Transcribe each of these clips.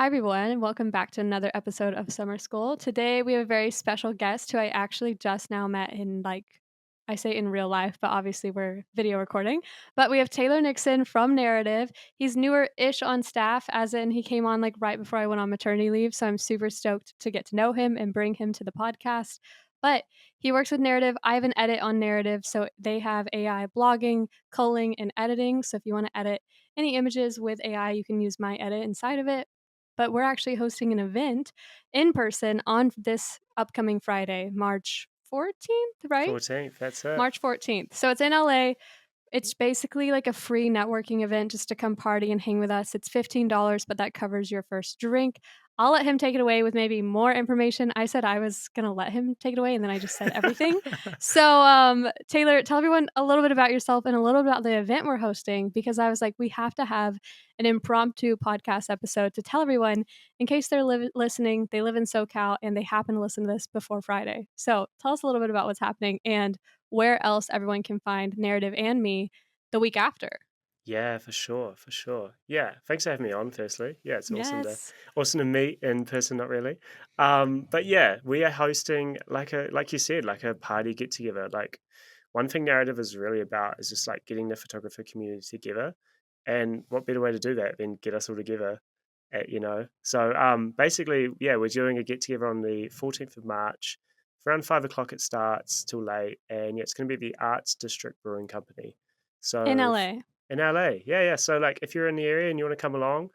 Hi, everyone, and welcome back to another episode of Summer School. Today, we have a very special guest who I actually just now met in, I say in real life, but obviously we're video recording. But we have Taylor Nixon from Narrative. He's newer ish on staff, as in he came on like right before I went on maternity leave. So I'm super stoked to get to know him and bring him to the podcast. But he works with Narrative. I have an edit on Narrative. So they have AI blogging, culling, and editing. So if you want to edit any images with AI, you can use my edit inside of it, but we're actually hosting an event in person on this upcoming Friday, March 14th, right? 14th, that's it. March 14th. So it's in LA. It's basically like a free networking event just to come party and hang with us. It's $15, but that covers your first drink. I'll let him take it away with maybe more information. I said I was going to let him take it away, and then I just said everything. So, Taylor, tell everyone a little bit about yourself and a little bit about the event we're hosting, because I was like, we have to have an impromptu podcast episode to tell everyone in case they're listening, they live in SoCal, and they happen to listen to this before Friday. So, tell us a little bit about what's happening and where else everyone can find Narrative and me the week after. Yeah, for sure, for sure. Yeah, thanks for having me on. Firstly, yeah, it's Yes. awesome to meet in person. Not really, but yeah, we are hosting like you said, like a party get together. Like one thing narrative is really about is just like getting the photographer community together, and what better way to do that than get us all together, So basically, yeah, we're doing a get together on the 14th of March. Around 5 o'clock it starts till late, and yeah, it's going to be the Arts District Brewing Company. In So LA. in LA. Yeah, yeah. So like if you're in the area and you want to come along,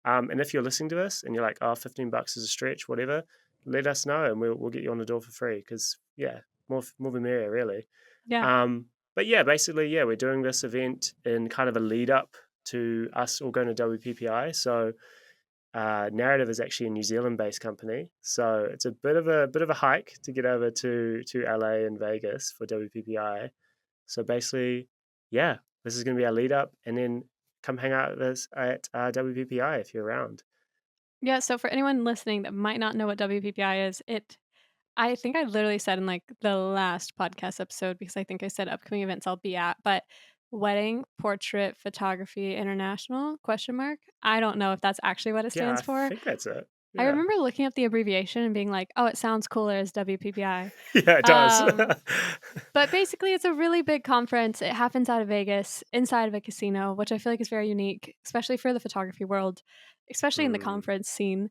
and if you're listening to us and you're like, oh, $15 is a stretch, whatever, let us know and we'll get you on the door for free. Because yeah, more the merrier, really. Yeah. But yeah, basically, yeah, we're doing this event in kind of a lead up to us all going to WPPI. So Narrative is actually a New Zealand based company. So it's a bit of a hike to get over to LA and Vegas for WPPI. So basically, yeah, this is going to be our lead up, and then come hang out with us at WPPI if you're around. Yeah, so for anyone listening that might not know what WPPI is, I think I literally said in like the last podcast episode, because I think I said upcoming events I'll be at, but Wedding Portrait Photography International question mark. I don't know if that's actually what it Yeah, I stands for. think that's it. I Yeah, remember looking up the abbreviation and being like, "Oh, it sounds cooler as WPPI." yeah, it does. Um, but basically, it's a really big conference. It happens out of Vegas, inside of a casino, which I feel like is very unique, especially for the photography world, especially in the Mm, conference scene.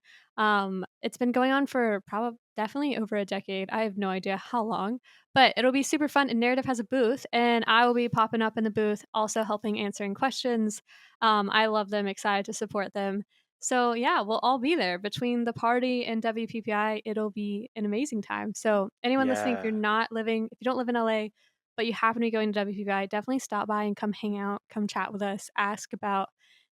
It's been going on for probably definitely over a decade. I have no idea how long, but it'll be super fun. And Narrative has a booth, and I will be popping up in the booth, also helping answering questions. I love them, excited to support them. So yeah, we'll all be there between the party and WPPI. It'll be an amazing time. So anyone listening, yeah, if you don't live in LA, but you happen to be going to WPPI, definitely stop by and come hang out, come chat with us, ask about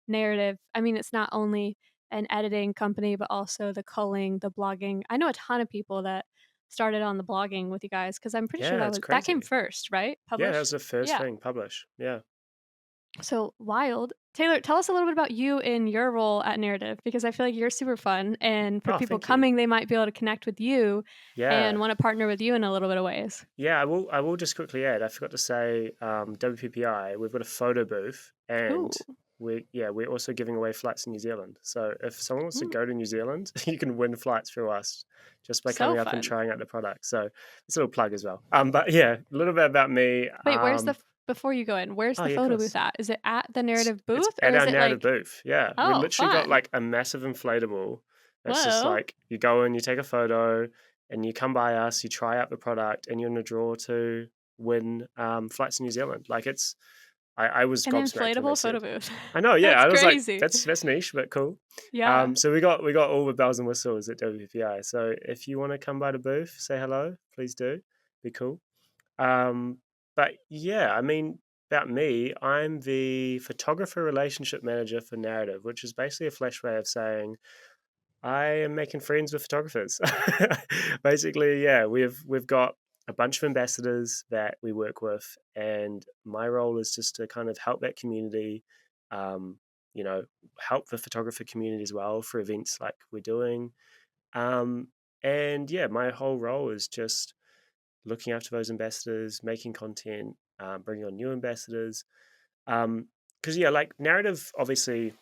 Narrative. I mean, it's not only an editing company, but also the culling, the blogging. I know a ton of people that started on the blogging with you guys, because I'm pretty sure yeah. It's that came crazy. first, right? Yeah, that was Published. the first Yeah. thing published. Yeah. So wild. Taylor, tell us a little bit about you and your role at Narrative, because I feel like you're super fun. And for Oh, people thank you. coming, they might be able to connect with you and Yeah. want to partner with you in a little bit of ways. Yeah, I will just quickly add, I forgot to say, WPPI, we've got a photo booth Ooh. and we're also giving away flights in New Zealand. So if someone wants to Mm, go to New Zealand, you can win flights through us just by so coming up and fun. trying out the product. So it's a little plug as well. But yeah, a little bit about me. Wait, before you go in, where's Oh the yeah, of photo booth course. at? Is it at the It's Narrative it's booth, or at is our it narrative like, booth. Yeah, we oh, literally got fun? like a massive inflatable. That's just Whoa. like you go in, you take a photo, and you come by us, you try out the product, and you're in a draw to win flights to New Zealand. Like it's, I was An gobsmacked when they inflatable photo said. booth. I know, yeah. That's I was like, crazy. that's niche, but cool. Yeah. So we got all the bells and whistles at WPI. So if you want to come by the booth, say hello, please do. Be cool. Um, but yeah, I mean, about me, I'm the photographer relationship manager for Narrative, which is basically a flash way of saying I am making friends with photographers. Basically, yeah, we've got a bunch of ambassadors that we work with, and my role is just to kind of help that community, um, you know, help the photographer community as well for events like we're doing. Um, and yeah, my whole role is just looking after those ambassadors, making content, bringing on new ambassadors. Because yeah, like narrative, obviously,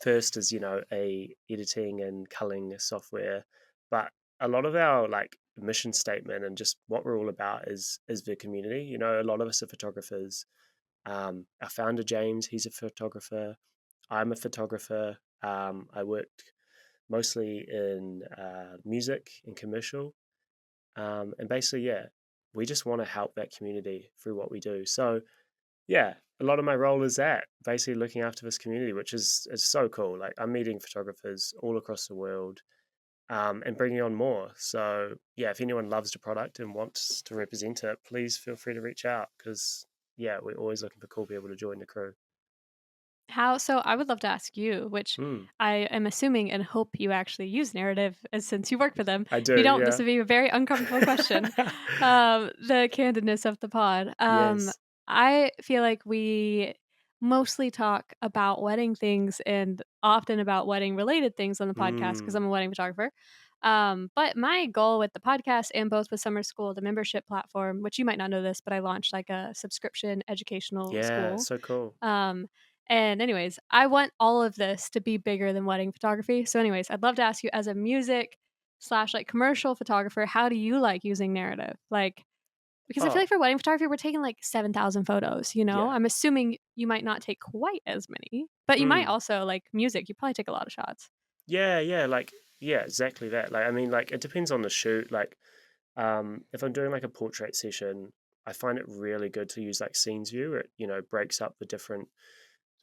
first is a editing and culling software, but a lot of our like mission statement and just what we're all about is the community. A lot of us are photographers. Our founder James, he's a photographer. I'm a photographer. I worked mostly in music and commercial, and basically, yeah, we just want to help that community through what we do. So yeah, a lot of my role is that basically looking after this community, which is so cool. Like I'm meeting photographers all across the world, and bringing on more. So yeah, if anyone loves the product and wants to represent it, please feel free to reach out because yeah, we're always looking for cool people to join the crew. How so I would love to ask you, which Hmm. I am assuming and hope you actually use narrative as since you work for them. I If you do, don't, this yeah. would be a very uncomfortable question. The candidness of the pod. Yes. I feel like we mostly talk about wedding things and often about wedding related things on the podcast because I'm Mm. a wedding photographer. But my goal with the podcast and both with Summer School, the membership platform, which you might not know this, but I launched like a subscription educational Yeah, school. so cool. Um, and anyways, I want all of this to be bigger than wedding photography. So anyways, I'd love to ask you as a music slash like commercial photographer, how do you like using narrative? Like, because I feel Oh, like for wedding photography, we're taking like 7,000 photos, you know? yeah. I'm assuming you might not take quite as many, but you might Mm. also like music. You probably take a lot of shots. Yeah, yeah, like yeah, exactly that. Like I mean, like it depends on the shoot. Like if I'm doing like a portrait session, I find it really good to use like scenes view. It breaks up the different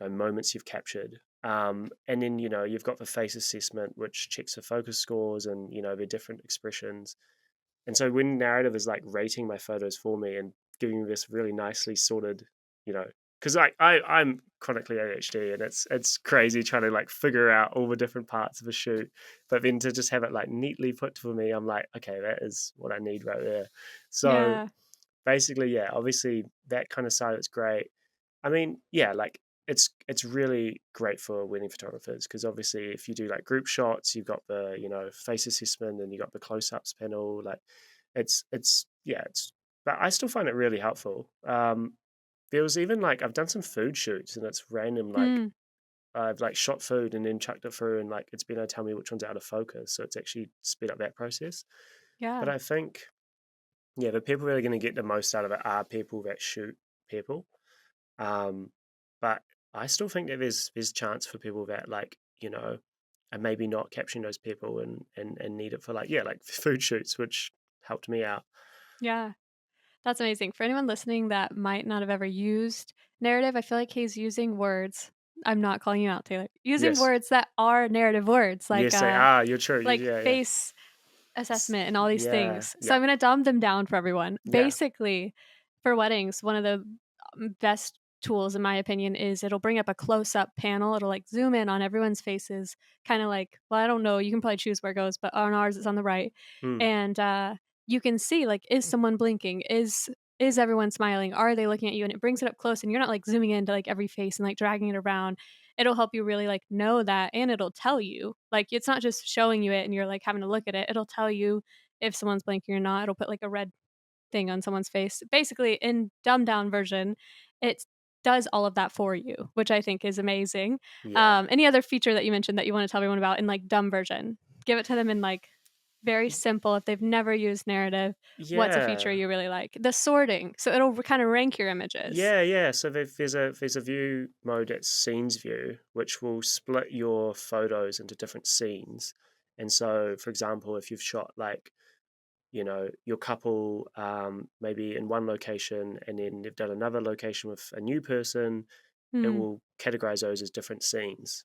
moments you've captured. And then you've got the face assessment, which checks the focus scores and the different expressions. And so when narrative is like rating my photos for me and giving me this really nicely sorted, you know, because I'm chronically ADHD and it's crazy trying to like figure out all the different parts of a shoot, but then to just have it like neatly put for me, I'm like, okay, that is what I need right there. So Yeah. basically, yeah, obviously that kind of side is great. I mean, yeah, like it's really great for wedding photographers because obviously if you do like group shots, you've got the face assessment and you got the close ups panel. Like it's yeah, it's but I still find it really helpful. There was even like I've done some food shoots and it's random like Mm, I've like shot food and then chucked it through and like it's been able to tell me which one's out of focus. So it's actually sped up that process. But yeah. I think yeah, the people really going to get the most out of it are people that shoot people. Um, but I still think that there's chance for people that like are maybe not capturing those people and need it for like yeah like food shoots, which helped me out. Yeah. That's amazing. For anyone listening that might not have ever used narrative, I feel like he's using words. I'm not calling you out, Taylor. Using Yes, words that are narrative words, yes, they are. You're true. like Yeah, yeah, face assessment and all these yeah, things. So yeah, I'm gonna dumb them down for everyone. yeah. Basically, for weddings, one of the best tools, in my opinion, is it'll bring up a close up panel. It'll like zoom in on everyone's faces, kind of like, well, I don't know. You can probably choose where it goes, but on ours, it's on the right. Mm, And you can see like, is someone blinking? Is everyone smiling? Are they looking at you? And it brings it up close, and you're not like zooming into like every face and like dragging it around. It'll help you really like know that, and it'll tell you like it's not just showing you it and you're like having to look at it. It'll tell you if someone's blinking or not. It'll put like a red thing on someone's face. Basically, in dumbed down version, it does all of that for you, which I think is amazing. yeah, Any other feature that you mentioned that you want to tell everyone about in like dumb version? Give it to them in like very simple. If they've never used narrative, what's a feature yeah, you really like? The sorting, so it'll kind of rank your images. yeah, yeah. So there's a view mode that's scenes view, which will split your photos into different scenes. And so, for example, if you've shot like your couple maybe in one location and then they've done another location with a new person, it Hmm. will categorize those as different scenes,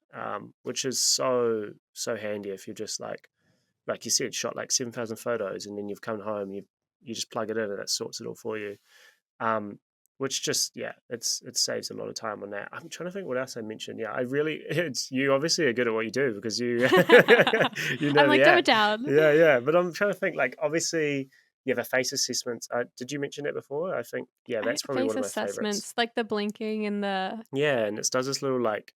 which is so handy if you're just like you said, shot like 7,000 photos and then you've come home, you just plug it in and it sorts it all for you. um, which just yeah, it saves a lot of time on that. I'm trying to think what else I mentioned. Yeah, I really it's you obviously are good at what you do because you you I'm know the like, dumb app. it down. Yeah, yeah. But I'm trying to think like obviously yeah, the face assessments. Did you mention it before? I think yeah, that's probably Face one of my favorites. assessments, like the blinking and the Yeah, and it does this little like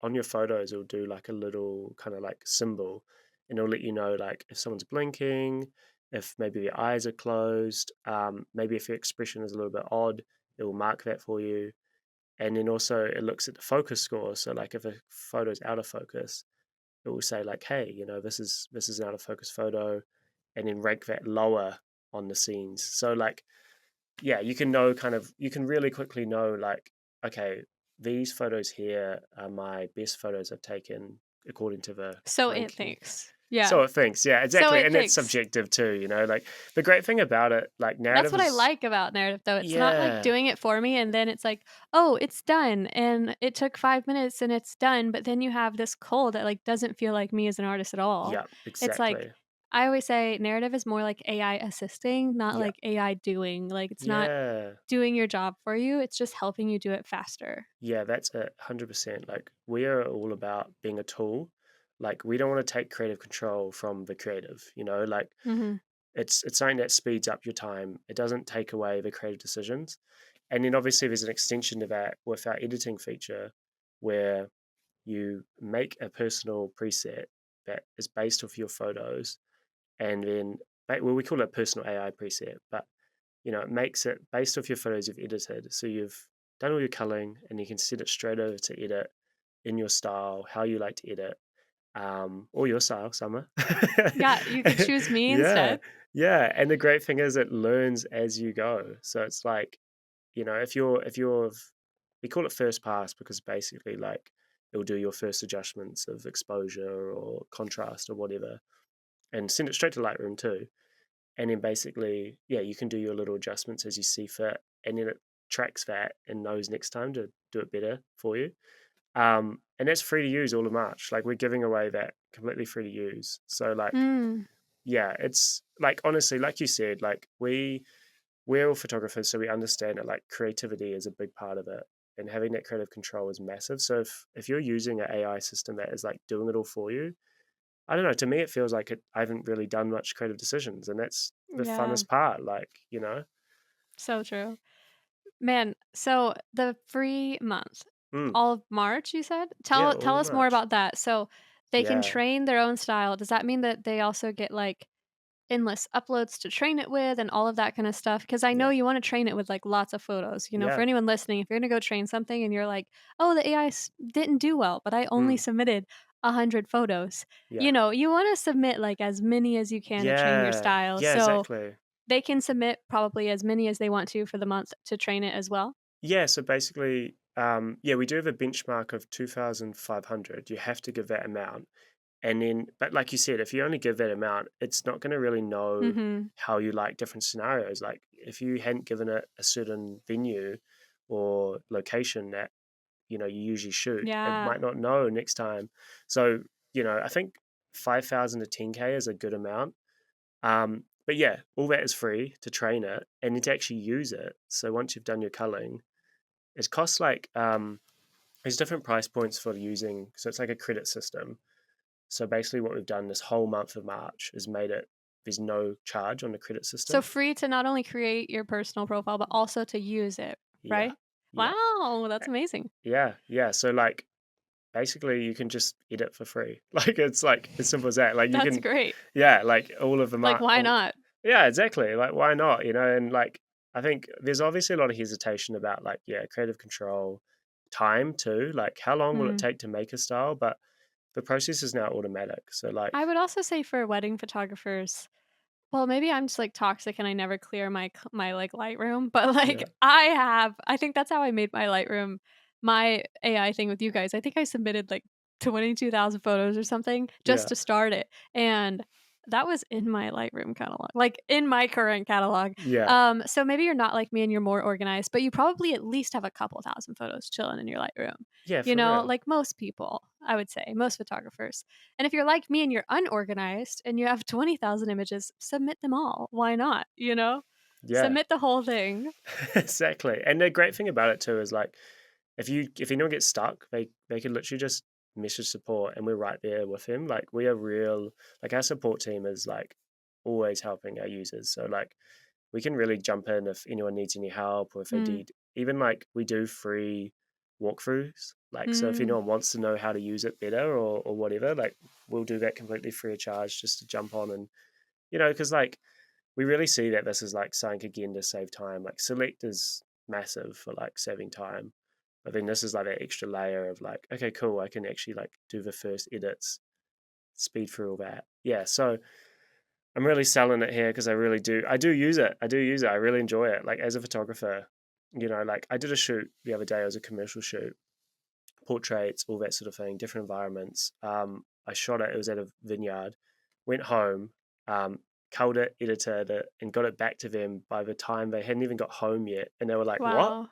on your photos, it'll do like a little kind of like symbol, and it'll let you know like if someone's blinking, if maybe their eyes are closed, maybe if your expression is a little bit odd, it will mark that for you. And then also it looks at the focus score. So like if a photo's out of focus, it will say like, hey, this is an out of focus photo, and then rank that lower on the scenes. So like, yeah, you can really quickly know like, okay, these photos here are my best photos I've taken according to the So it ranking. thinks. Yeah. So it thinks, yeah, So exactly, it and that's thinks. subjective too. Like the great thing about it, like That's narrative what I is, like about narrative, though. It's not, like, yeah, doing it for me and then it's like, "Oh, it's done, and it took 5 minutes and it's done," but then you have this cull that, like, doesn't feel like me as an artist at all. yeah, It's like exactly, I always say narrative is more like AI assisting, not yeah, like AI doing. Like, it's not yeah. doing your job for you, it's just helping you do it faster. Yeah, that's 100%. Like we are all about being a tool. Like we don't want to take creative control from the creative. Like Mhm. it's something that speeds up your time. It doesn't take away the creative decisions. And then obviously there's an extension to that with our editing feature, where you make a personal preset that is based off your photos, and then well, we call it personal AI preset, but it makes it based off your photos you've edited. So you've done all your culling and you can set it straight over to edit in your style, how you like to edit, or your style, Summer. Yeah, you could choose me Yeah, instead. yeah. And the great thing is it learns as you go. So it's like, if you're, we call it first pass because basically like it'll do your first adjustments of exposure or contrast or whatever and send it straight to Lightroom too. And then basically, yeah, you can do your little adjustments as you see fit, and then it tracks that and knows next time to do it better for you. And that's free to use all of March. Like we're giving away that completely free to use. So like, Mm, yeah, it's like honestly, like you said, like we're all photographers, so we understand that like creativity is a big part of it, and having that creative control is massive. So if you're using an AI system that is like doing it all for you, I don't know. To me, it feels like I haven't really done much creative decisions, and that's the yeah, funnest part. Like. so true. Man, so the free month, Mm, all of March, you said? yeah, Tell all of us more March. about that. So they can Yeah, train their own style. Does that mean that they also get, like, endless uploads to train it with and all of that kinda stuff? Because I know yeah, you wanna train it with, like, lots of photos. For yeah, anyone listening, if you're gonna go train something and you're like, "Oh, the AI didn't do well, but I only mm, submitted 100 photos." yeah, You wanna submit, like, as many as you can to train your yeah, style. yeah, So exactly. they can submit probably as many as they want to for the month to train it as well? Yeah, so basically, yeah, we do have a benchmark of 2,500. You have to give that amount. And then, but like you said, if you only give that amount, it's not going to really know Mhm. how you like different scenarios. Like if you hadn't given it a certain venue or location that, you usually shoot, it Yeah. might not know next time. So, I think 5,000 to 10K is a good amount. But yeah, all that is free to train it and then to actually use it. So once you've done your culling, it costs like there's different price points for using. So it's like a credit system. So basically, what we've done this whole month of March is made it there's no charge on the credit So system. free to not only create your personal profile, but also to use it, Yeah, right? yeah, Wow, Uh, that's amazing. yeah, yeah. So like basically, you can just edit for free. Like it's like as simple as that. Like you That's can, great. yeah, like all of them Like, are. why not? Yeah, exactly. Like why not? And like I think there's obviously a lot of hesitation about like yeah, creative control, time too. Like how long will it Mm. take to make a style? But the process is now automatic. So I like would also say for wedding photographers, well, maybe I'm just, like, toxic and I never clear my, like, Lightroom, but, like, yeah, I think that's how I made my Lightroom my AI thing with you guys. I think I submitted, like, 22,000 photos or something just yeah, to start it, and that was in my Lightroom catalog, like, in my current catalog. yeah, So maybe you're not like me and you're more organized, but you probably at least have a couple thousand photos chilling in your Lightroom, yeah, for real. like most people, I would say, most photographers. And if you're like me and you're unorganized and you have 20,000 images, submit them all. Why not? Yeah. Submit the whole thing. Exactly. And the great thing about it too is like if anyone gets stuck, they can literally just message support and we're right there with him. Like we are real like our support team is like always helping our users. So like we can really jump in if anyone needs any help or if they Mm, need even like we do free walkthroughs. Like so if mm. anyone wants to know how to use it better or whatever, like we'll do that completely free of charge just to jump on and because like we really see that this is like something again to save time. Like select is massive for like saving time. But then this is like that extra layer of like, okay, cool, I can actually like do the first edits, speed through all that. Yeah, so I'm really selling it here because I do use it. I do use it. I really enjoy it. Like as a photographer, like I did a shoot the other day. It was a commercial shoot, portraits, all that sort of thing, different environments. I shot it. It was at a vineyard. Went home, um, culled it, edited it, and got it back to them by the time they hadn't even got home yet, and they were like, "What?" Wow.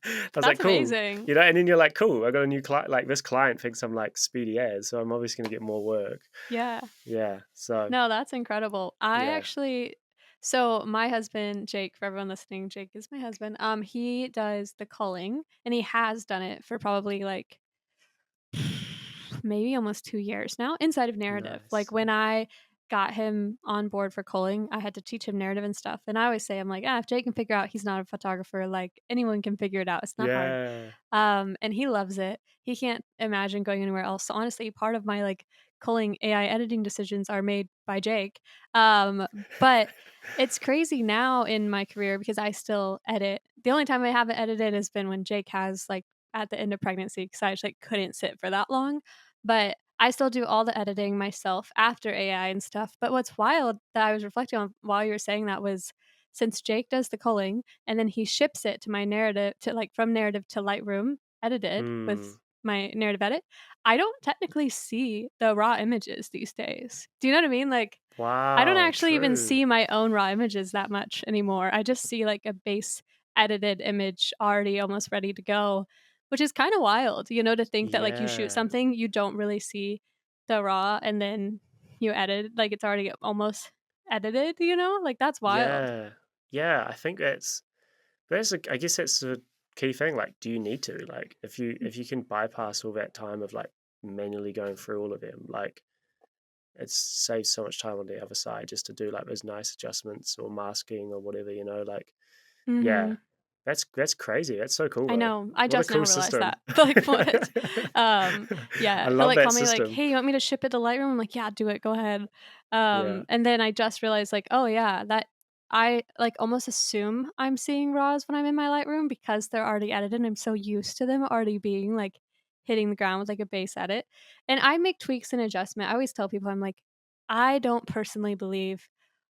I was like, That's "Cool," amazing. And then you're like, "Cool, I got a new client. Like this client thinks I'm like speedy as, so I'm obviously gonna get more work." Yeah. Yeah. So No, that's incredible. I yeah, actually so my husband, Jake, for everyone listening, Jake is my husband. He does the culling and he has done it for probably like maybe almost 2 years now inside of narrative. Like, nice. when I got him on board for culling, I had to teach him narrative and stuff, and I always say, I'm like, "Ah, if Jake can figure out he's not a photographer, like, anyone can figure it out, it's not hard." Yeah. And he loves it. He can't imagine going anywhere else. So, honestly, part of my, like, culling AI editing decisions are made by Jake. But it's crazy now in my career because I still edit. The only time I haven't edited has been when Jake has, like, at the end of pregnancy because I just, like, couldn't sit for that long. But I still do all the editing myself after AI and stuff. But what's wild that I was reflecting on while you were saying that was since Jake does the culling and then he ships it to my narrative to like from narrative to Lightroom edited Hmm. with my narrative edit, I don't technically see the raw images these days. Do you know what I mean? Like, I don't Wow. actually even True. see my own raw images that much anymore. I just see like a base edited image already almost ready to go, which is kind of wild, to think that like you shoot Yeah. something, you don't really see the raw and then you edit like it's already almost edited? Like that's wild. Yeah. Yeah. I think I guess that's the key thing. Like, do you need to? Like, if you can bypass all that time of like manually going through all of them, like it saves so much time on the other side just to do like those nice adjustments or masking or whatever, like yeah. Mhm. That's crazy. That's so cool I though. know, I What a just now cool realized system. that. Like, what? I Yeah, he'll, love like, that call me like, system. "Hey, you want me to ship it to Lightroom?" I'm like, "Yeah, do it, go ahead." Yeah. And then I just realized, like, oh, yeah, that I, like, almost assume I'm seeing RAWs when I'm in my Lightroom because they're already edited, and I'm so used to them already being, like, hitting the ground with, like, a base edit, and I make tweaks and adjustment. I always tell people, I'm like, "I don't personally believe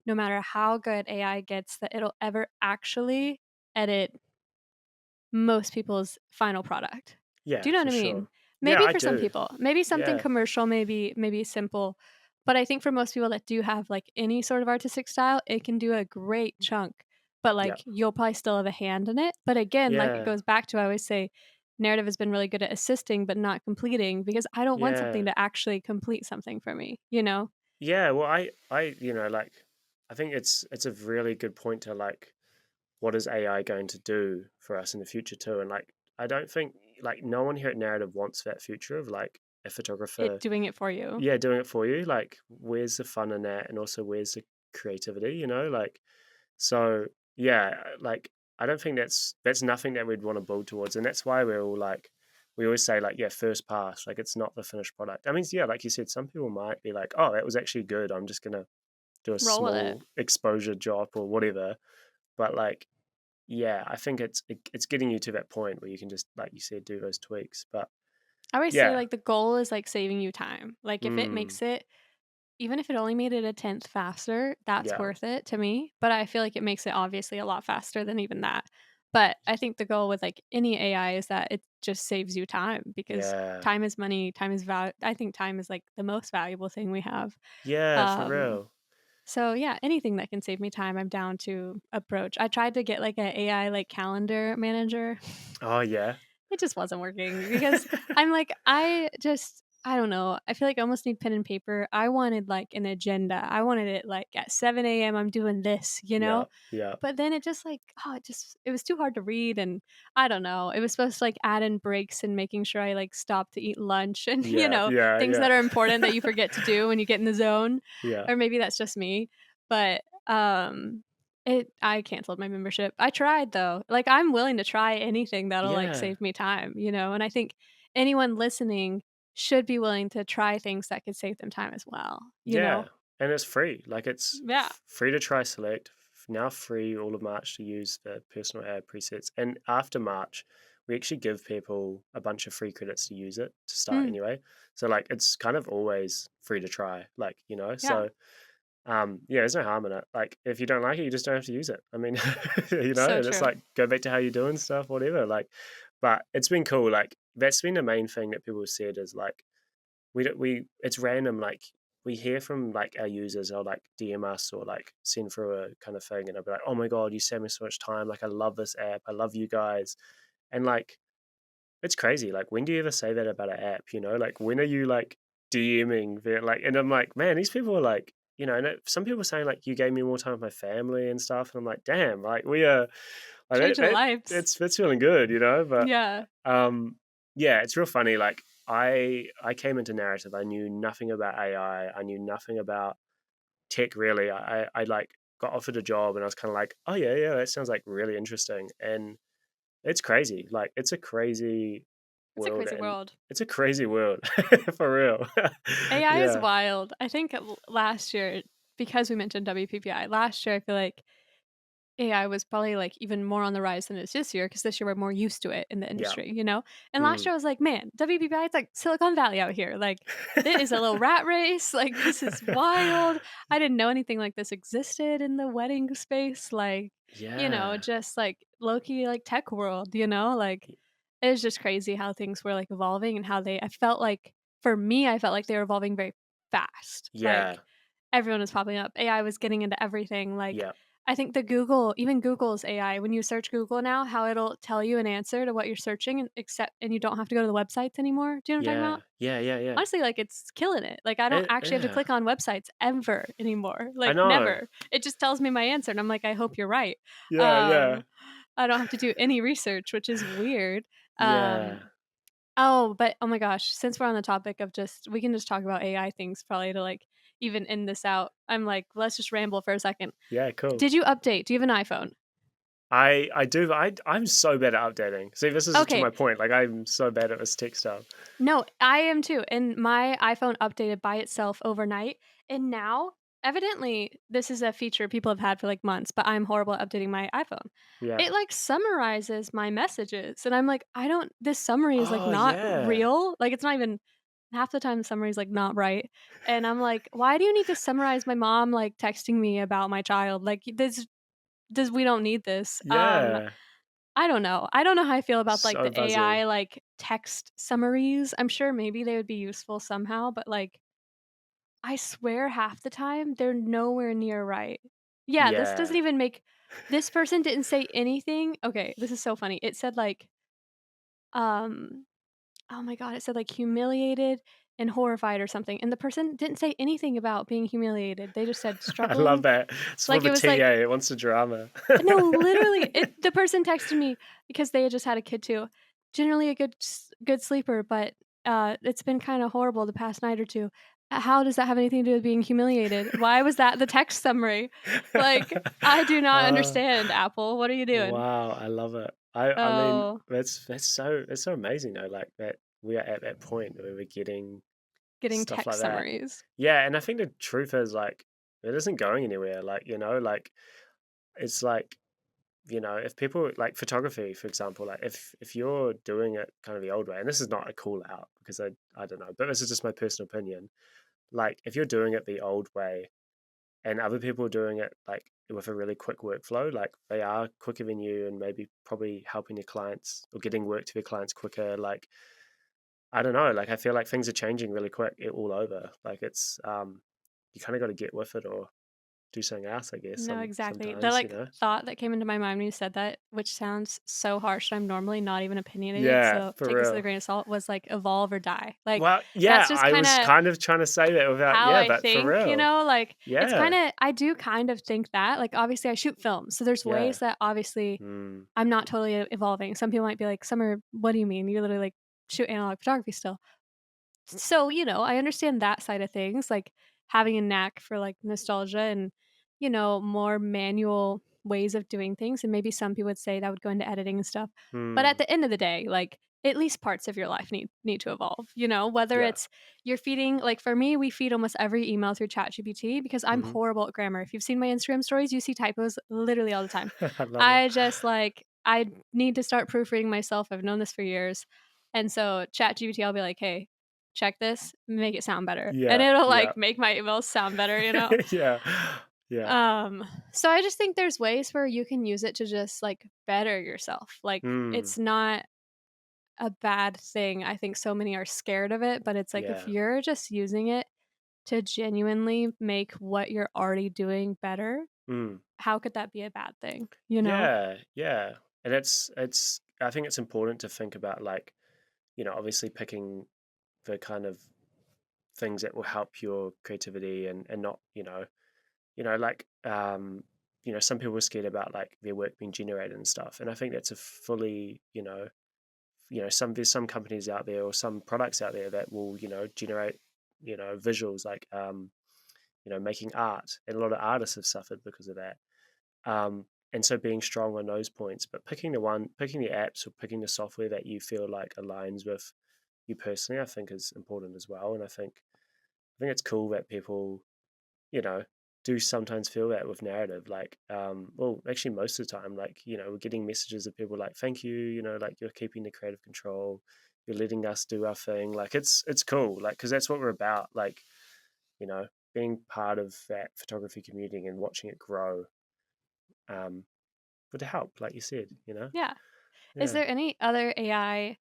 no matter how good AI gets that it'll ever actually edit most people's final product." Do Yeah, you know what for I mean? sure. Yeah, Maybe I for some do. people, maybe something Yeah. commercial, maybe simple, but I think for most people that do have, like, any sort of artistic style, it can do a great chunk, but, Yeah. like, you'll probably still have a hand in it, but again, like, it Yeah. goes back to I always say, narrative has been really good at assisting, but not completing because I don't want something Yeah. to actually complete something for me, you know? Yeah, well, like, I think it's a really good point to like, what is AI going to do for us in the future too? And like, I don't think like no one here at Narrative wants that future of like a It photographer, doing it for you. yeah, doing it for you. Like, where's the fun in that, and also where's the creativity? Like, so yeah, like I don't think that's nothing that we'd want to build towards, and that's why we're all like, we always say like, yeah, first pass, like it's not the finished product. I mean, yeah, like you said, some people might be like, oh, that was actually good. I'm just gonna do a Roll with it. small exposure job or whatever. But like, yeah, I think it's getting you to that point where you can just, like you said, do those tweaks. But I always say, yeah, like, the goal is, like, saving you time. Like, if it mm, makes it even if it only made it a tenth faster, that's yeah, worth it to me, but I feel like it makes it obviously a lot faster than even that. But I think the goal with, like, any AI is that it just saves you time because yeah, time is money, time is I think time is, like, the most valuable thing we have. yeah, for Um, real. so, yeah, anything that can save me time, I'm down to approach. I tried to get, like, a AI, like, calendar manager. Oh yeah, It just wasn't working because I'm like, I don't know. I feel like I almost need pen and paper. I wanted like an agenda. I wanted it like at 7 a.m. I'm doing this? yeah, yeah, But then it just like, oh, it was too hard to read. And I don't know. It was supposed to like add in breaks and making sure I like stop to eat lunch and, yeah, yeah, things yeah, that are important that you forget to do when you get in the zone. yeah, Or maybe that's just me. But I canceled my membership. I tried though. Like, I'm willing to try anything that'll, like, yeah, save me time? And I think anyone listening should be willing to try things that could save them time as well, you yeah. know? And it's free. Like it's Yeah. free to try Select. Now free all of March to use the personal ad presets, and after March, we actually give people a bunch of free credits to use it to start Mm, anyway. So like it's kind of always free to try, like, yeah, so yeah, there's no harm in it. Like if you don't like it, you just don't have to use it. I mean, so and it's true. like go back to how you're doing stuff, whatever. Like, but it's been cool. Like that's been the main thing that people have said is like we don't we it's random. Like we hear from like our users or like DM us or like send through a kind of thing, and I'll be like, oh my god, you save me so much time. Like I love this app. I love you guys, and like it's crazy. Like, when do you ever say that about an app? Like, when are you like DMing? Like, and I'm like, man, these people are like, and some people saying like, you gave me more time with my family and stuff. And I'm like, damn, like we are like Changing lives. that's feeling good, But Yeah. yeah, it's real funny. Like, I came into narrative. I knew nothing about AI. I knew nothing about tech really. I like got offered a job and I was kind of like, oh yeah, yeah, that sounds like really interesting. And it's crazy. Like it's a crazy It's a world, crazy and world. it's a crazy world for real. AI is Yeah, wild. I think last year, because we mentioned WPPI, last year I feel like AI was probably, like, even more on the rise than it is this year, because this year we're more used to it in the yeah, industry, you know? And last mm. year I was like, "Man, WPPI, it's like Silicon Valley out here, like, it is a little rat race, like, this is wild." I didn't know anything like this existed in the wedding space, like, Yeah, just, like, low-key, like, tech world, you know? Like, it was just crazy how things were, like, evolving and how I felt like for me, I felt like they were evolving very fast, yeah, like everyone was popping up. AI was getting into everything, like, yeah, I think even Google's AI, when you search Google now, how it'll tell you an answer to what you're searching and you don't have to go to the websites anymore. Do you know what I'm talking yeah, about? yeah, yeah, yeah. Honestly, like, it's killing it. Like, I don't actually have to Yeah, click on websites ever anymore, I like, know. never. It just tells me my answer, and I'm like, "I hope you're right." Yeah, yeah, Um, I don't have to do any research, which is weird. Um yeah, Oh, but oh my gosh, since we're on the topic of we can just talk about AI things probably to, like, even end this out. I'm like, let's just ramble for a second. yeah. Cool. Did you update? Do you have an iPhone? I do. I'm so bad at updating. See, this is to Okay. my point. Like I'm so bad at this tech stuff. No, I am too. And my iPhone updated by itself overnight. And now, evidently, this is a feature people have had for like months, but I'm horrible at updating my iPhone. Yeah. It like summarizes my messages. And I'm like, this summary is like Oh not yeah, real. Like, it's not even half the time the summary is like not right. And I'm like, why do you need to summarize my mom like texting me about my child? Like, we don't need this. yeah. I don't know. I don't know how I feel about, like, So the fuzzy. AI, like, text summaries. I'm sure maybe they would be useful somehow, but, like, I swear half the time they're nowhere near right. Yeah, this doesn't Yeah. even make this person didn't say anything okay, this is so funny. It said, like, um oh my god, it said, like, humiliated and horrified or something, and the person didn't say anything about being humiliated. They just said I love struggling. that. It's for Like, the it was like TA. It wants the drama. no, literally, the person texted me because they had just had a kid too. Generally a good sleeper, but, it's been kinda horrible the past night or 2. How does that have anything to do with being humiliated? Why was that the text summary? Like, I do not Uh, understand, Apple. What are you doing? wow, I love it. I mean, Oh, that's so amazing though. Like that we are at that point where we're getting getting stuff like text that. summaries. Yeah, and I think the truth is like it isn't going anywhere. Like like it's like if people like photography, for example, like if you're doing it kind of the old way, and this is not a call out because I don't know, but this is just my personal opinion. Like if you're doing it the old way and other people are doing it like with a really quick workflow, like they are quicker than you and maybe probably helping your clients or getting work to their clients quicker. Like I don't know, like I feel like things are changing really quick all over. Like it's you kind of got to get with it or do something else, I guess. No, exactly. The, Sometimes. like, thought that came into my mind when you said that, which sounds so harsh, and I'm normally not even opinionated, Yeah, so for take this with a real. grain of salt, was, like, evolve or die. Like, Well, yeah, that's just I was kinda kind of trying to say that without, how yeah, I but for think, real. like, it's Yeah, kinda I do kind of think that, like, obviously I shoot films, so there's yeah. ways that obviously Mm, I'm not totally evolving. Some people might be like, "Summer, what do you mean? You literally, like, shoot analog photography still." So, I understand that side of things, like having a knack for like nostalgia and, more manual ways of doing things. And maybe some people would say that would go into editing and stuff. But at mm, the end of the day, like at least parts of your life need to evolve, whether yeah. it's you're feeding like for me, we feed almost every email through ChatGPT because I'm Hmm. horrible at grammar. If you've seen my Instagram stories, you see typos literally all the time. I love it. I just like I need to start proofreading myself. I've known this for years. And so ChatGPT, I'll be like, "Hey, check this, make it sound better." And Yeah, it'll yeah. like make my emails sound better, you know? Yeah. Yeah. So I just think there's ways where you can use it to just like better yourself. Like Mm, it's not a bad thing. I think so many are scared of it, but it's like if yeah. you're just using it to genuinely make what you're already doing better, Mm. how could that be a bad thing, you know? Yeah, yeah. And it's I think it's important to think about like, obviously picking the kind of things that will help your creativity and not, like some people are scared about like their work being generated and stuff. And I think that's a fully, there's some companies out there or some products out there that will, generate, visuals like making art. And a lot of artists have suffered because of that. And so being strong on those points, but picking the apps or picking the software that you feel like aligns with you personally, I think is important as well. And I think it's cool that people, you know, do sometimes feel that with narrative. Like, well, actually, most of the time, like, we're getting messages of people like, "Thank you," like you're keeping the creative control, you're letting us do our thing. Like, it's cool, like, because that's what we're about. Like, you know, being part of that photography community and watching it grow. Um, would help, like you said. Yeah. Is Yeah, there any other AI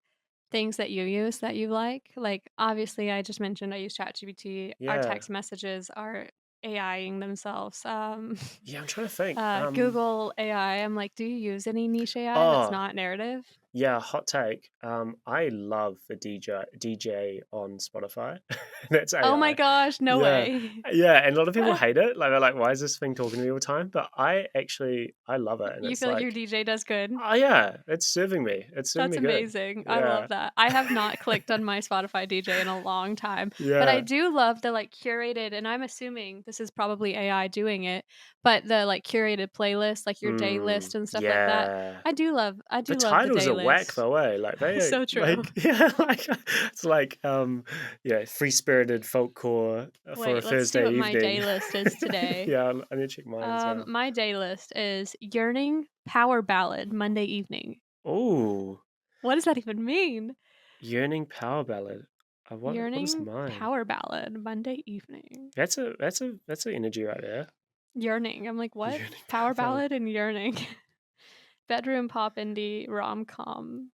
things that you use that you like? Like, obviously, I just mentioned I use ChatGPT. Our yeah, text messages are AIing themselves. yeah. I'm trying to think. Google AI. I'm like, do you use any niche AI that's Oh, not narrative? yeah, hot take. I love the DJ on Spotify. That's Oh my AI. gosh, no Yeah. way. Yeah, and a lot of people hate it. Like they're like, "Why is this thing talking to me all the time?" But I love it, and You it's feel like your like, DJ does good? oh yeah, it's serving me. It's serving That's me good. amazing. I love Yeah, that. I have not clicked on my Spotify DJ in a long time, but I yeah. do love the, like, curated and I'm assuming this is probably AI doing it, but the, like, curated playlist, like your day list and stuff like that. Yeah. I The do love the titles day are whack list. though, eh? Like they are So true. like yeah, like it's like free spirited folkcore for a Wait, let's see Thursday what my evening. day list is today. Yeah, I need to check mine as well. My day list is yearning power ballad Monday evening. Oh, What does that even mean? yearning power ballad. What is Yearning mine? power ballad Monday evening. That's an energy right there. Yearning. I'm like, "What? Yearning power Power ballad. ballad and yearning." Bedroom pop indie rom-com.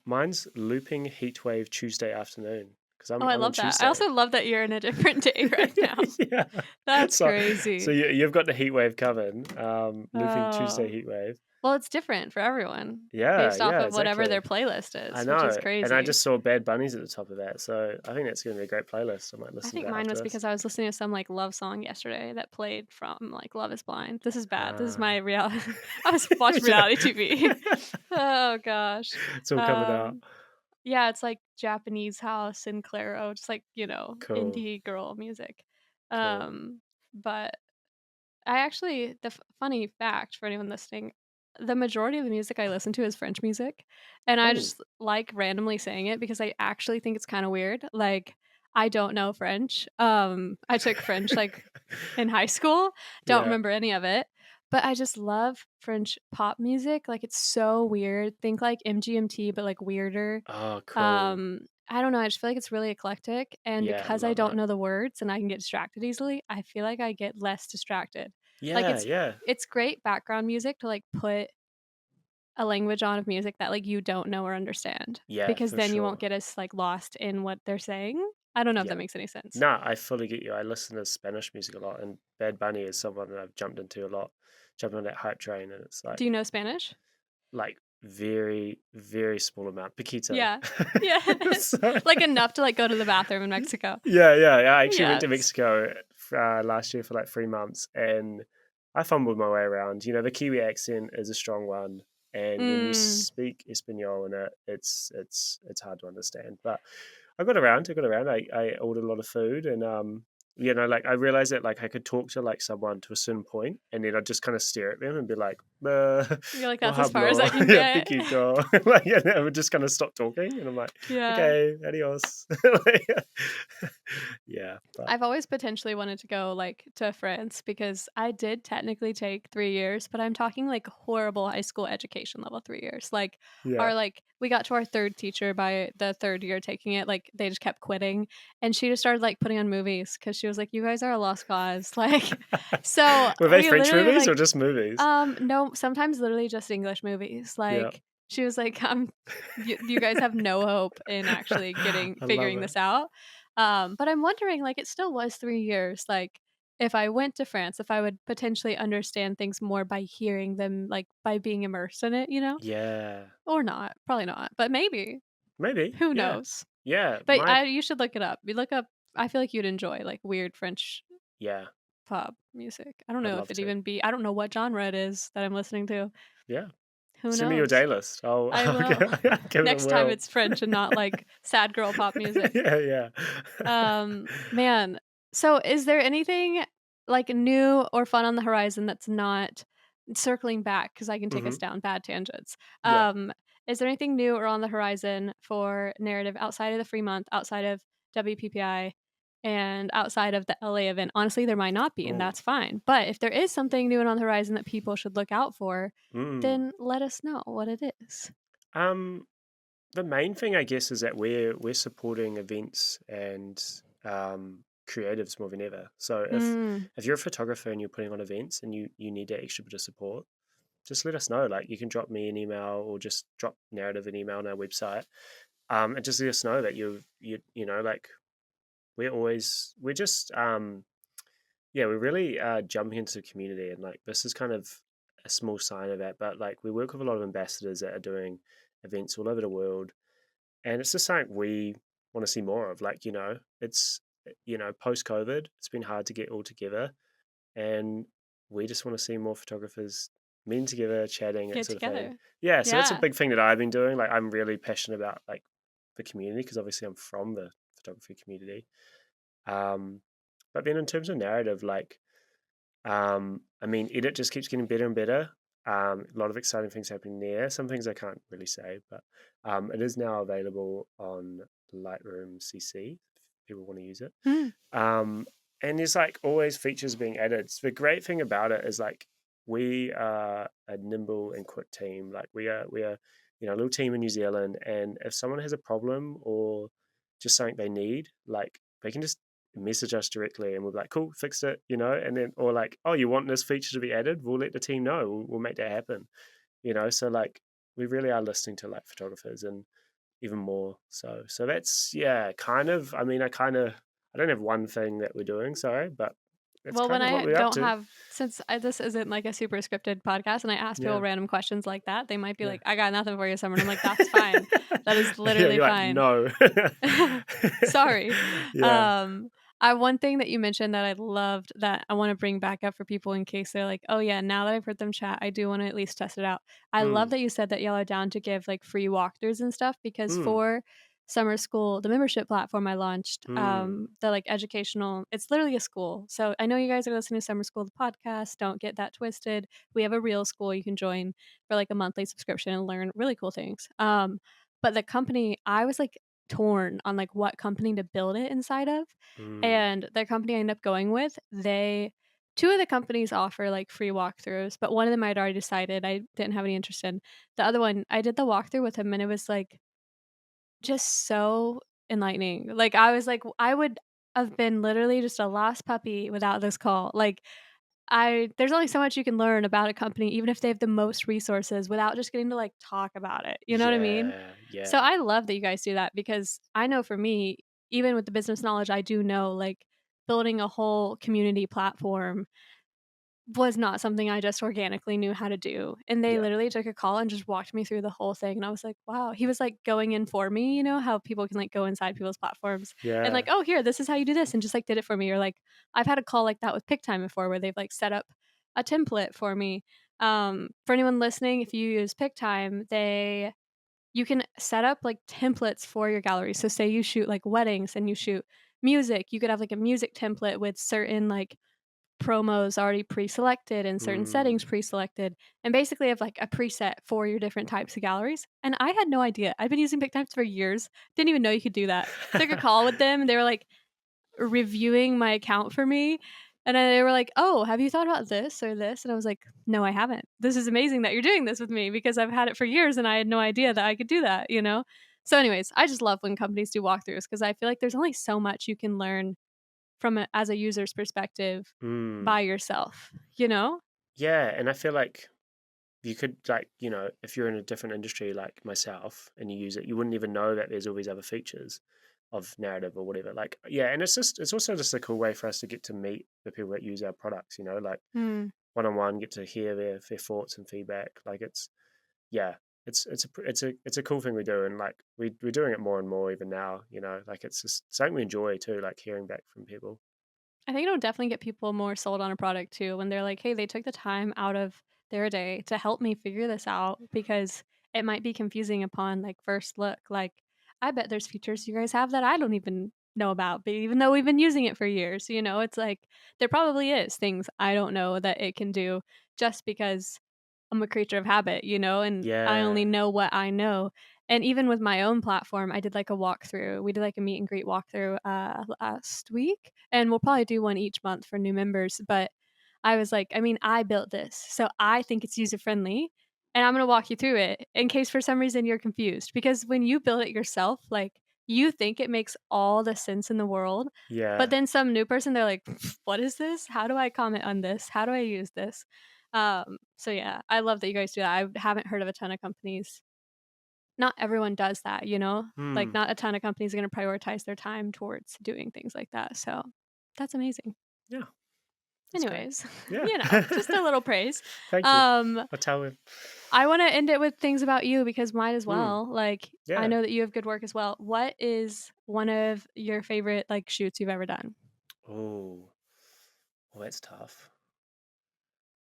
Mine's looping heatwave Tuesday afternoon because Oh, I I'm on love that. I Tuesday. also love that you're in a different day right now. Yeah. That's So so crazy. you've got the heat wave covered. Looping Tuesday Oh. heat wave. Well, it's different for everyone Yeah, based off yeah, of whatever their exactly. playlist I is, which is know. And I crazy. just saw Bad Bunnies at the top of that. So I think that's gonna be a great playlist. I might I listen to think that mine after was this. because I was listening to some, like, love song yesterday that played from, like, Love Is Blind. This is bad. This is Ah. my reality. I was watching Yeah. reality TV. Oh gosh. It's all coming out. Um, yeah, it's like Japanese house in Claro, just like, Cool. indie girl music. Cool. But I actually funny fact for anyone listening, the majority of the music I listen to is French music, and I Oh. just like randomly saying it because I actually think it's kinda weird, like, I don't know French, I took French, like, in high school, don't Yeah. remember any of it, but I just love French pop music, like, it's so weird, think like MGMT, but, like, weirder. Oh, cool. I don't know, I just feel like it's really eclectic, and Yeah, because I love don't it. know the words and I can get distracted easily, I feel like I get less distracted. Like, Yeah, yeah. it's great background music to, like, put a language on of music that, like, you don't know or understand, Yeah, because for then you won't sure. get as, like, lost in what they're saying. I don't know if that Yeah. makes any sense. No, I fully get you. I listen to Spanish music a lot, and Bad Bunny is someone that I've jumped into a lot. Jumped on that hype train, and it's Do you like know Spanish? very, very small amount. Poquito. Yeah. Yes. So Like, enough to, like, go to the bathroom in Mexico. yeah, yeah, yeah. I actually went to Yes. Mexico last year for like 3 months, and I fumbled my way around. The Kiwi accent is a strong one, and when you Mm. speak Espanol in it, it's hard to understand. But I got around. I got around. I ordered a lot of food, and like I realized that like I could talk to like someone to a certain point, and then I'd just kind of stare at them and be like, You're like, "Oh, "That's as far as hablo." I can Yeah, get." "Piquito." Like, and then we're just gonna stop talking, and I'm like, Yeah. "Okay, adios." Like, yeah, but I've always potentially wanted to go, like, to France because I did technically take 3 years, but I'm talking, like, horrible high school education level 3 years. Like, yeah. we got to our 3rd teacher by the 3rd year taking it, like, they just kept quitting, and she just started, like, putting on movies because she was like, "You guys are a lost cause." Like, so Were they we French literally were movies or like, just movies? no, sometimes literally just English movies. Yeah. Like, she was like, you guys have no hope in actually getting I love figuring it. this out." But I'm wondering, like, it still was 3 years, like, if I went to France, if I would potentially understand things more by hearing them, like, by being immersed in it, you know? Yeah. Or not, probably not, but maybe. Maybe, Who yeah. knows? Yeah, But my you should look it up. You look up I feel like you'd enjoy, like, weird French yeah, pop music. I don't I'd know if love it to. even be I don't know what genre it is that I'm listening to. Yeah. Who Send me your knows? day list. I'll I I'll will. give it a Next time whirl. it's French and not, like, sad girl pop music. Yeah, yeah. Man, so is there anything, like, new or fun on the horizon that's not circling back? Because I can take us Mhm. down bad tangents. Yeah. Um, is there anything new or on the horizon for narrative outside of the free month, outside of WPPI, and outside of the LA event? Honestly, there might not be, and Ooh. that's fine, but if there is something new and on the horizon that people should look out for, Mm. then let us know what it is. Um, the main thing, I guess, is that we're supporting events and, creatives more than ever. So Mm, if you're a photographer and you're putting on events and you need that extra bit of support, just let us know. Like, you can drop me an email or just drop Narrative an email on our website, and just let us know that like, we're just, yeah, we really jumping into the community, and like this is kind of a small sign of that. But like, we work with a lot of ambassadors that are doing events all over the world, and it's just something we want to see more of. Like, it's post COVID, it's been hard to get all together, and we just want to see more photographers meeting together, chatting, that get sort of thing. together. Yeah, so that's a Yeah. big thing that I've been doing. Like, I'm really passionate about like the community because obviously I'm from the photography community. Um, but then in terms of narrative, like, I mean, edit just keeps getting better and better. A lot of exciting things happening there. Some things I can't really say, but it is now available on Lightroom CC if people want to use it. Mm. Um, and there's like always features being added. So the great thing about it is like we are a nimble and quick team. Like, we are a little team in New Zealand, and if someone has a problem or just something they need, like, they can just message us directly and we'll be like, cool, fixed it, and then, or like, oh, you want this feature to be added, we'll let the team know, we'll make that happen. So like, we really are listening to like photographers and even more. So that's, yeah, kind of, I mean, I don't have one thing that we're doing, sorry, but that's Well, when kind of what I we're up don't to. have since this isn't like a super scripted podcast and I ask people Yeah, random questions like that, they might be yeah. like, "I got nothing for you, Summer." And I'm like, "That's fine. That is Yeah, literally you're like, fine." no. Sorry. Yeah. Um, one thing that you mentioned that I loved that I wanna bring back up for people in case they're like, "Oh, yeah, now that I've heard them chat, I do wanna at least test it out." I love Mm, that you said that y'all are down to give, like, free walkthroughs and stuff because mm, for summer school, the membership platform I launched, mm, the, like, educational it's literally a school. So I know you guys are listening to Summer School, the podcast, don't get that twisted. We have a real school you can join for, like, a monthly subscription and learn really cool things. But the company I was, like, torn on, like, what company to build it inside of, mm, and the company I ended up going with, they 2 of the companies offer, like, free walkthroughs, but one of them I'd already decided I didn't have any interest in. The other one, I did the walkthrough with him, and it was, like, just so enlightening. Like, I was like, I would have been literally just a lost puppy without this call. Like, I there's only so much you can learn about a company, even if they have the most resources, without just getting to, like, talk about it, you know what I mean? yeah, So yeah, I love that you guys do that because I know for me, even with the business knowledge I do know, like, building a whole community platform was not something I just organically knew how to do, and they yeah, literally took a call and just walked me through the whole thing, and I was like, "Wow." He was, like, going in for me, you know, how people can, like, go inside people's platforms and, like, yeah, "Oh, here, this is how you do this," and just, like, did it for me, or, like, I've had a call like that with PickTime before where they've, like, set up a template for me. For anyone listening, if you use PickTime, you can set up, like, templates for your gallery, so say you shoot, like, weddings and you shoot music, you could have, like, a music template with certain, like, promos already pre-selected and certain Mm. settings pre-selected, and basically have, like, a preset for your different types of galleries, and I had no idea. I've been using PicTypes for years, didn't even know you could do that. Took a call with them, and they were, like, reviewing my account for me, and then they were like, "Oh, have you thought about this or this?" And I was like, "No, I haven't. This is amazing that you're doing this with me because I've had it for years and I had no idea that I could do that," you know? So anyways, I just love when companies do walkthroughs because I feel like there's only so much you can learn from a as a user's perspective Mm. by yourself, you know? Yeah, and I feel like you could, like, if you're in a different industry like myself and you use it, you wouldn't even know that there's all these other features of narrative or whatever. Like, yeah, and it's also just a cool way for us to get to meet the people that use our products, like Mm. one on one, get to hear their thoughts and feedback. Like yeah, it's a cool thing we do, and like we're doing it more and more even now. Like it's just something we enjoy too, like hearing back from people. I think it'll definitely get people more sold on a product too when they're like, "Hey, they took the time out of their day to help me figure this out," because it might be confusing upon, like, first look. Like, I bet there's features you guys have that I don't even know about, but even though we've been using it for years, it's like there probably is things I don't know that it can do just because I'm a creature of habit, and I only Yeah, know what I know. And even with my own platform, I did like a walkthrough. We did like a meet and greet walkthrough last week, and we'll probably do one each month for new members. But I was like, I mean, I built this, so I think it's user friendly, and I'm gonna walk you through it in case for some reason you're confused. Because when you build it yourself, like you think it makes all the sense in the world, but yeah. then some new person, they're like, "What is this? How do I comment on this? How do I use this?" So yeah, I love that you guys do that. I haven't heard of a ton of companies. Not everyone does that, you know? Like, Hmm. not a ton of companies are gonna prioritize their time towards doing things like that, so that's amazing. Yeah, that's great. Anyways, Yeah. just a little praise. Thank you. Um, I'll tell him. I wanna end it with things about you because might as Hmm. well. Like, I Yeah. know that you have good work as well. What is one of your favorite, like, shoots you've ever done? Oh, well, that's tough.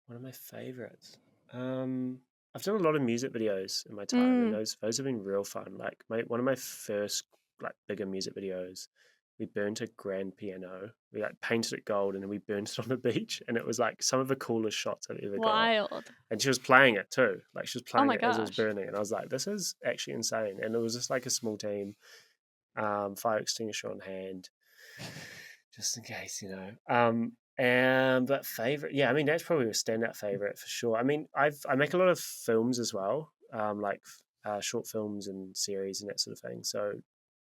One of my favorites. Um, I've done a lot of music videos in my time, and Mm, those have been real fun. Like one of my first like bigger music videos, we burnt a grand piano. We like painted it gold, and then we burnt it on the beach, and it was like some of the coolest shots I've ever got. wild. And she was playing it too, like she was Oh playing my it as it was gosh. burning, and I was like, "This is actually insane." And it was just like a small team, fire extinguisher on hand, just in case, and but favorite, yeah, I mean that's probably a standout favorite for sure. I mean, I make a lot of films as well, like short films and series and that sort of thing. So,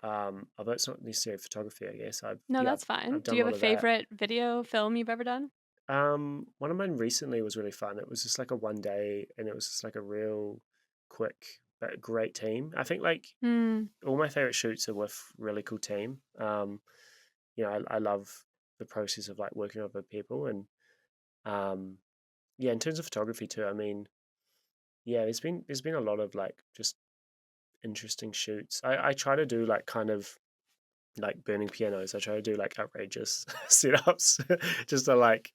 although it's not necessarily photography, I guess No, yeah, that's fine. I've Do done you a have lot a of that. favorite video film you've ever done? One of mine recently was really fun. It was just like a one day, and it was just like a real quick but great team. I think like Hmm. all my favorite shoots are with really cool team. I love the process of like working with other people, and um, yeah, in terms of photography too. I mean, yeah, there's been a lot of like just interesting shoots. I try to do like kind of like burning pianos. I try to do like outrageous setups just to like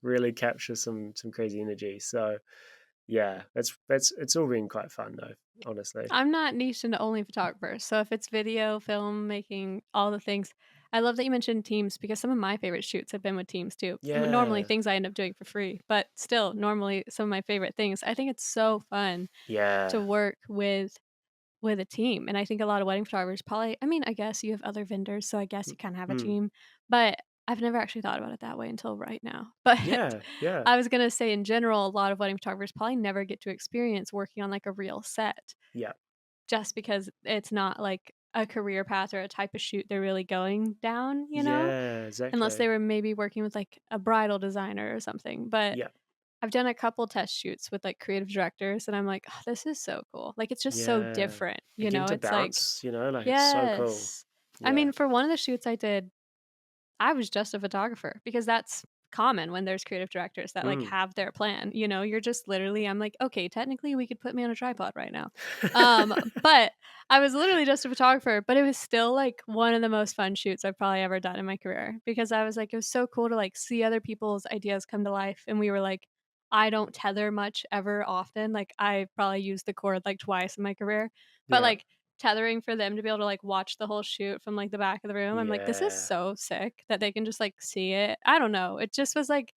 really capture some crazy energy. So yeah, that's it's all been quite fun though, honestly. I'm not niched into only photographers. So if it's video, film making, all the things, I love that you mentioned teams because some of my favorite shoots have been with teams too. Normally Yeah, things I end up doing for free, but still normally some of my favorite things. I think it's so fun to yeah, work with a team. And I think a lot of wedding photographers probably, I mean, I guess you have other vendors, so I guess you kind of have a mm, team, but I've never actually thought about it that way until right now. But yeah, yeah, I was going to say in general, a lot of wedding photographers probably never get to experience working on like a real set yeah, just because it's not like a career path or a type of shoot they're really going down, yeah, unless they exactly. were maybe working with like a bridal designer or something. But Yeah, I've done a couple test shoots with like creative directors and I'm like, oh, this is so cool. Like it's just so yeah. different, Again to It's like, bounce, like it's so cool. yes. I Yeah, mean, for one of the shoots I did, I was just a photographer because that's common when there's creative directors that like mm. have their plan. You're just literally I'm like, "Okay, technically we could put me on a tripod right now." But I was literally just a photographer, but it was still like one of the most fun shoots I've probably ever done in my career because I was like it was so cool to like see other people's ideas come to life and we were like I don't tether much ever often. Like I probably used the cord like twice in my career. But Yeah, like tethering for them to be able to, like, watch the whole shoot from, like, the back of the room, I'm like, "This is yeah, so sick that they can just, like, see it." I don't know, it just was, like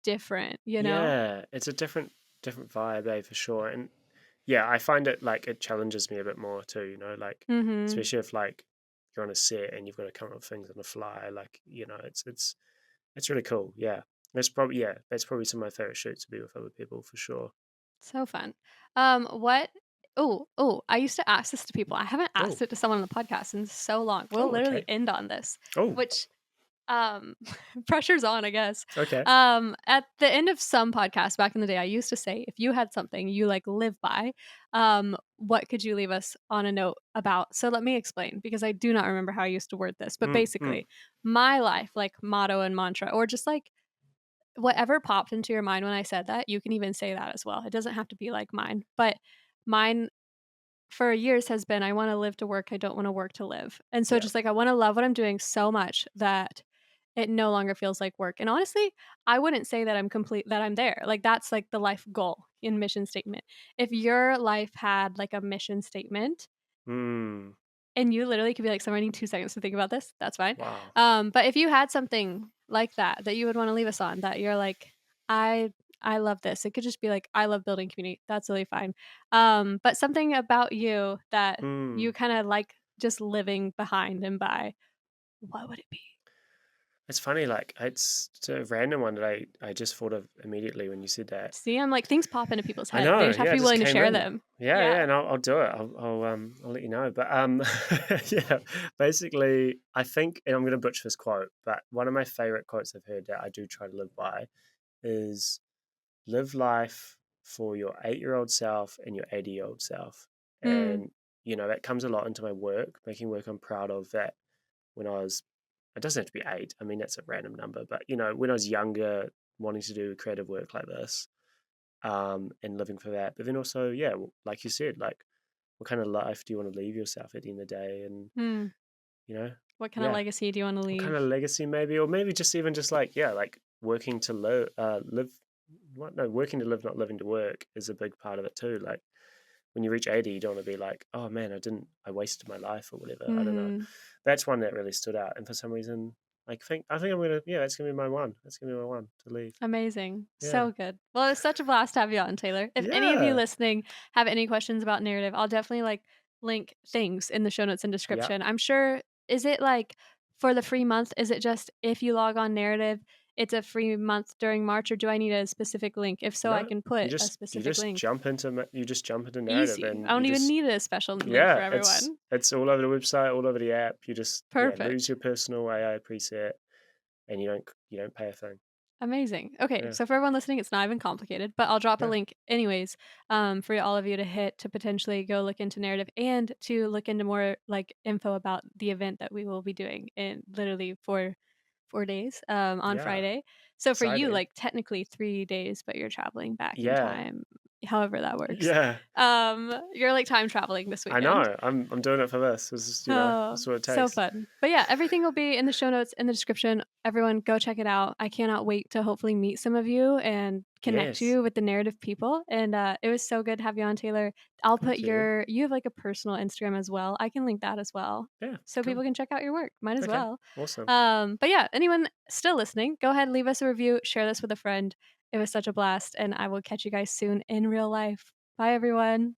different, you know? Yeah, it's a different vibe, for sure. And yeah, I find it like it challenges me a bit more too, like Mhm. especially if like you're on a set and you've got to come up with things on the fly, like, it's really cool. Yeah. That's probably some of my favorite shoots to be with other people for sure. So fun. What I used to ask this to people. I haven't asked Oh, it to someone on the podcast in so long. We'll oh, literally okay. end on this, Oh, which um pressure's on, I guess. okay. At the end of some podcasts back in the day, I used to say, if you had something you like live by, what could you leave us on a note about? So let me explain because I do not remember how I used to word this. But Mm, mm, basically, my life like motto and mantra, or just like whatever popped into your mind when I said that, you can even say that as well. It doesn't have to be like mine, but mine for years has been I wanna live to work, I don't wanna work to live. And so yeah. just like I wanna love what I'm doing so much that it no longer feels like work. And honestly, I wouldn't say that I'm there. Like that's like the life goal in mission statement. If your life had like a mission statement, Mm, and you literally could be like, "Someone, I need 2 seconds to think about this," that's fine. wow. But if you had something like that, that you would wanna leave us on, that you're like, "I I love this." It could just be like, "I love building community." That's really fine. But something about you that Mm. you kinda like just living behind and by, what would it be? It's funny, like it's a random one that I just thought of immediately when you said that. See, I'm like, things pop into people's I head. They know, just have yeah, to it be just willing to came share in. them. Yeah, yeah, Yeah. and I'll do it. I'll let you know. But yeah, basically, I think, and I'm going to butcher this quote, but one of my favorite quotes I've heard that I do try to live by is live life for your 8-year-old self and your 80-year-old self. Mm, And that comes a lot into my work, making work I'm proud of. That when I was, it doesn't have to be 8. I mean, that's a random number, but when I was younger, wanting to do creative work like this, and living for that. But then also, yeah, like you said, like what kind of life do you want to leave yourself at the end of the day? And mm. you know, What kinda yeah, legacy do you wanna what kind leave? of legacy maybe, or maybe just even just like, yeah, like working to live. What? No, working to live, not living to work, is a big part of it too. Like when you reach 80, you don't want to be like, oh man, I wasted my life or whatever. I don't know. Mhm. That's one that really stood out, and for some reason, I think I'm gonna, yeah, that's gonna be my one. That's gonna be my one to leave. Amazing. Yeah, So good. Well, it was such a blast to have you on, Taylor. If any of you yeah, listening have any questions about narrative, I'll definitely like link things in the show notes and yeah. description. I'm sure is it like for the free month, is it just if you log on narrative, it's a free month during March, or do I need a specific link? If so, I No, can you put a just you specific just link. jump into narrative, Easy. I and don't even need a special link for yeah, it's everyone. it's all over the website, all over the app. You just, yeah, lose Perfect. your personal AI preset, and you don't pay a thing. Amazing. Okay, Yeah, so for everyone listening, it's not even complicated, but I'll drop a yeah, link anyways, for all of you to hit to potentially go look into narrative and to look into more like info about the event that we will be doing in literally 4 days on yeah. Friday. So for you, Exciting. like technically 3 days, but you're traveling back in Yeah, time, however that works. yeah. You're like time traveling this I weekend. know. I'm doing it for this. This is, Oh, that's what it so takes. fun. But yeah, everything will be in the show notes in the description. Everyone go check it out. I cannot wait to hopefully meet some of you and connect Yes. you with the narrative people. And it was so good to have you on, Taylor. I'll put Thank you. you have like a personal Instagram as well. I can link that as well. Yeah. So people Cool. can check out your work. Might as Okay. well. Awesome. But yeah, anyone still listening, go ahead, leave us a review, share this with a friend. It was such a blast, and I will catch you guys soon in real life. Bye everyone.